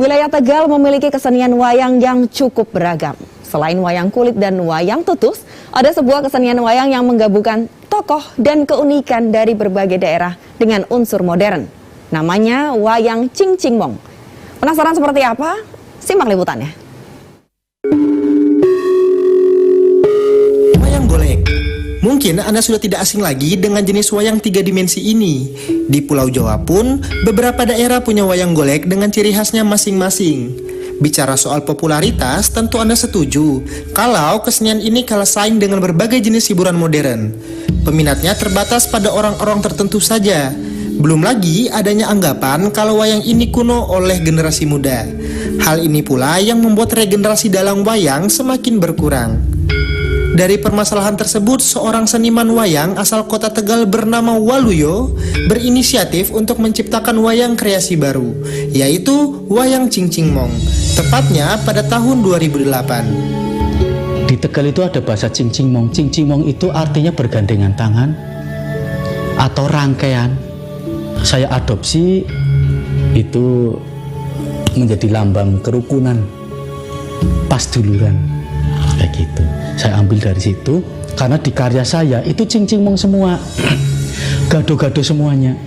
Wilayah Tegal memiliki kesenian wayang yang cukup beragam. Selain wayang kulit dan wayang tutus, ada sebuah kesenian wayang yang menggabungkan tokoh dan keunikan dari berbagai daerah dengan unsur modern. Namanya wayang Cingcingmong. Penasaran seperti apa? Simak liputannya. Wayang golek. Mungkin Anda sudah tidak asing lagi dengan jenis wayang 3 dimensi ini. Di Pulau Jawa pun, beberapa daerah punya wayang golek dengan ciri khasnya masing-masing. Bicara soal popularitas, tentu Anda setuju kalau kesenian ini kalah saing dengan berbagai jenis hiburan modern. Peminatnya terbatas pada orang-orang tertentu saja. Belum lagi adanya anggapan kalau wayang ini kuno oleh generasi muda. Hal ini pula yang membuat regenerasi dalam wayang semakin berkurang. Dari permasalahan tersebut, seorang seniman wayang asal kota Tegal bernama Waluyo berinisiatif untuk menciptakan wayang kreasi baru, yaitu wayang Cingcingmong, tepatnya pada tahun 2008. Di Tegal itu ada bahasa Cingcingmong. Cingcingmong itu artinya bergandengan tangan atau rangkaian. Saya adopsi itu menjadi lambang kerukunan, pasduluran, kayak gitu. Saya ambil dari situ karena di karya saya itu Cingcingmong semua, gado-gado semuanya.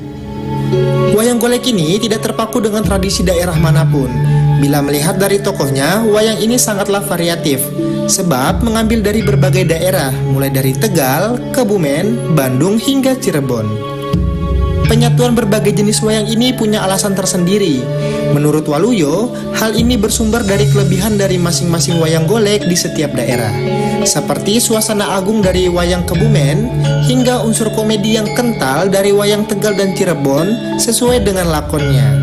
Wayang golek ini tidak terpaku dengan tradisi daerah manapun. Bila melihat dari tokohnya, wayang ini sangatlah variatif, sebab mengambil dari berbagai daerah, mulai dari Tegal, Kebumen, Bandung hingga Cirebon. Penyatuan berbagai jenis wayang ini punya alasan tersendiri. Menurut Waluyo, hal ini bersumber dari kelebihan dari masing-masing wayang golek di setiap daerah, seperti suasana agung dari wayang Kebumen hingga unsur komedi yang kental dari wayang Tegal dan Cirebon sesuai dengan lakonnya,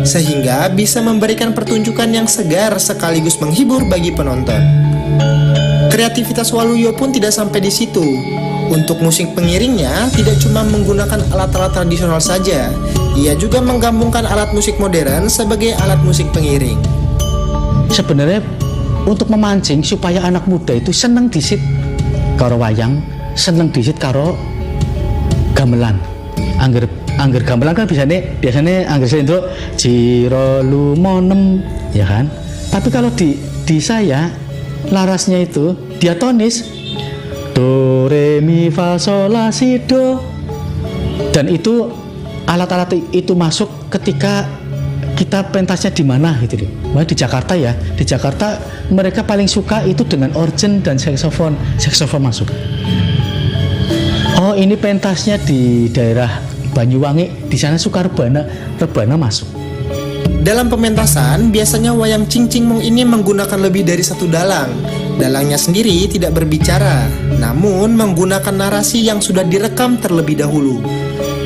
sehingga bisa memberikan pertunjukan yang segar sekaligus menghibur bagi penonton. Kreativitas Waluyo pun tidak sampai di situ. Untuk musik pengiringnya tidak cuma menggunakan alat-alat tradisional saja, ia juga menggabungkan alat musik modern sebagai alat musik pengiring. Sebenarnya untuk memancing supaya anak muda itu seneng disit karo wayang, seneng disit karo gamelan. Angger gamelan kan biasanya angger sendok jiro lumonem, ya kan? Tapi kalau di saya larasnya itu diatonis, do re mi fa sol la si do, dan itu alat-alat itu masuk ketika kita pentasnya di mana gitu loh. Nah, di Jakarta ya, di Jakarta mereka paling suka itu dengan organ dan saksofon masuk. Oh, ini pentasnya di daerah Banyuwangi, di sana suka rebana masuk. Dalam pementasan, biasanya wayang Cingcingmong ini menggunakan lebih dari satu dalang. Dalangnya sendiri tidak berbicara, namun menggunakan narasi yang sudah direkam terlebih dahulu.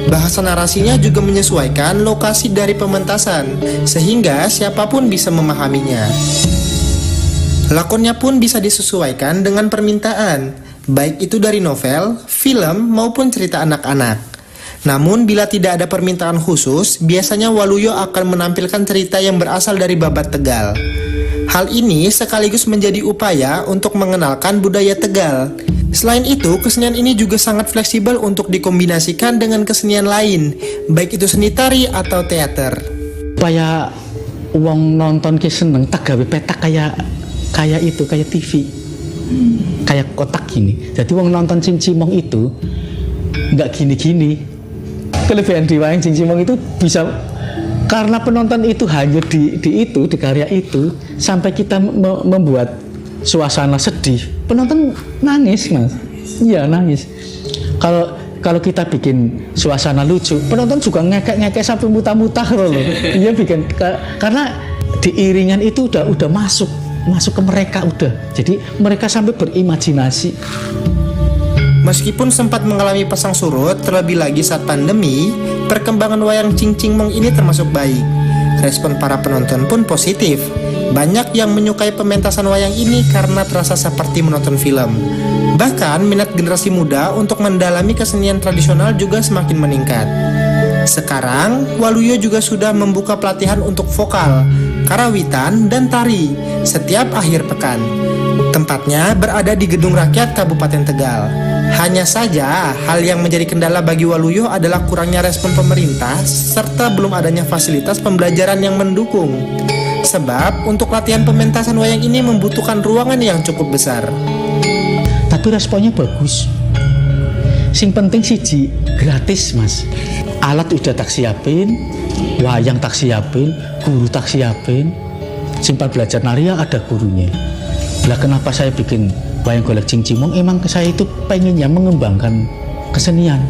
Bahasa narasinya juga menyesuaikan lokasi dari pementasan, sehingga siapapun bisa memahaminya. Lakonnya pun bisa disesuaikan dengan permintaan, baik itu dari novel, film, maupun cerita anak-anak. Namun bila tidak ada permintaan khusus, biasanya Waluyo akan menampilkan cerita yang berasal dari Babat Tegal. Hal ini sekaligus menjadi upaya untuk mengenalkan budaya Tegal. Selain itu, kesenian ini juga sangat fleksibel untuk dikombinasikan dengan kesenian lain, baik itu seni tari atau teater. Supaya uang nonton ke seneng, tak gawe petak kayak TV, kayak kotak gini. Jadi uang nonton Cingcingmong itu nggak gini-gini. Kelebihan di wayang Cingcingmong itu bisa karena penonton itu hanya di karya itu, sampai kita membuat suasana sedih, penonton nangis, Mas. Iya, nangis. Kalau kita bikin suasana lucu, penonton juga ngekek sampai muntah-muntah loh. Iya, bikin karena diiringan itu udah masuk ke mereka udah. Jadi mereka sampai berimajinasi. Meskipun sempat mengalami pasang surut, terlebih lagi saat pandemi, perkembangan wayang Cingcingmong ini termasuk baik. Respon para penonton pun positif. Banyak yang menyukai pementasan wayang ini karena terasa seperti menonton film. Bahkan minat generasi muda untuk mendalami kesenian tradisional juga semakin meningkat. Sekarang, Waluyo juga sudah membuka pelatihan untuk vokal, karawitan, dan tari setiap akhir pekan. Tempatnya berada di Gedung Rakyat Kabupaten Tegal. Hanya saja, hal yang menjadi kendala bagi Waluyo adalah kurangnya respon pemerintah serta belum adanya fasilitas pembelajaran yang mendukung. Sebab untuk latihan pementasan wayang ini membutuhkan ruangan yang cukup besar. Tapi responnya bagus. Sing penting siji gratis mas. Alat udah tak siapin, wayang tak siapin, guru tak siapin. Simpan belajar nari ya ada gurunya. Lah kenapa saya bikin wayang golek Cingcimong? Emang saya itu pengennya mengembangkan kesenian,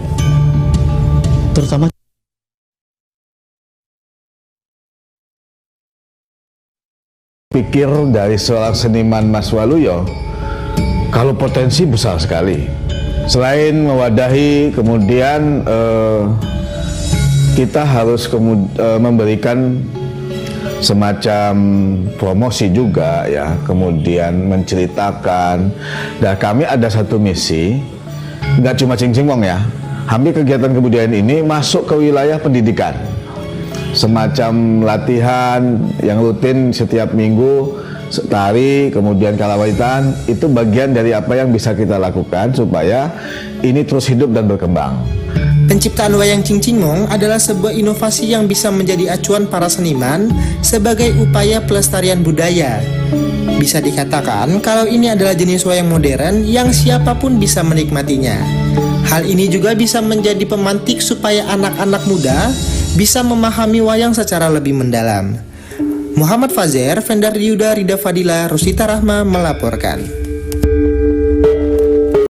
terutama. Pikir dari seorang seniman Mas Waluyo, kalau potensi besar sekali. Selain mewadahi, kemudian kita harus memberikan semacam promosi juga ya, kemudian menceritakan. Dan kami ada satu misi, nggak cuma Cingcimong ya, hampir kegiatan kebudayaan ini masuk ke wilayah pendidikan. Semacam latihan yang rutin setiap minggu, tari, kemudian kalawitan, itu bagian dari apa yang bisa kita lakukan supaya ini terus hidup dan berkembang. Penciptaan wayang Cingcimong adalah sebuah inovasi yang bisa menjadi acuan para seniman sebagai upaya pelestarian budaya. Bisa dikatakan kalau ini adalah jenis wayang modern yang siapapun bisa menikmatinya. Hal ini juga bisa menjadi pemantik supaya anak-anak muda bisa memahami wayang secara lebih mendalam. Muhammad Fazer, Vendar Yuda, Rida Fadila, Rosita Rahma melaporkan.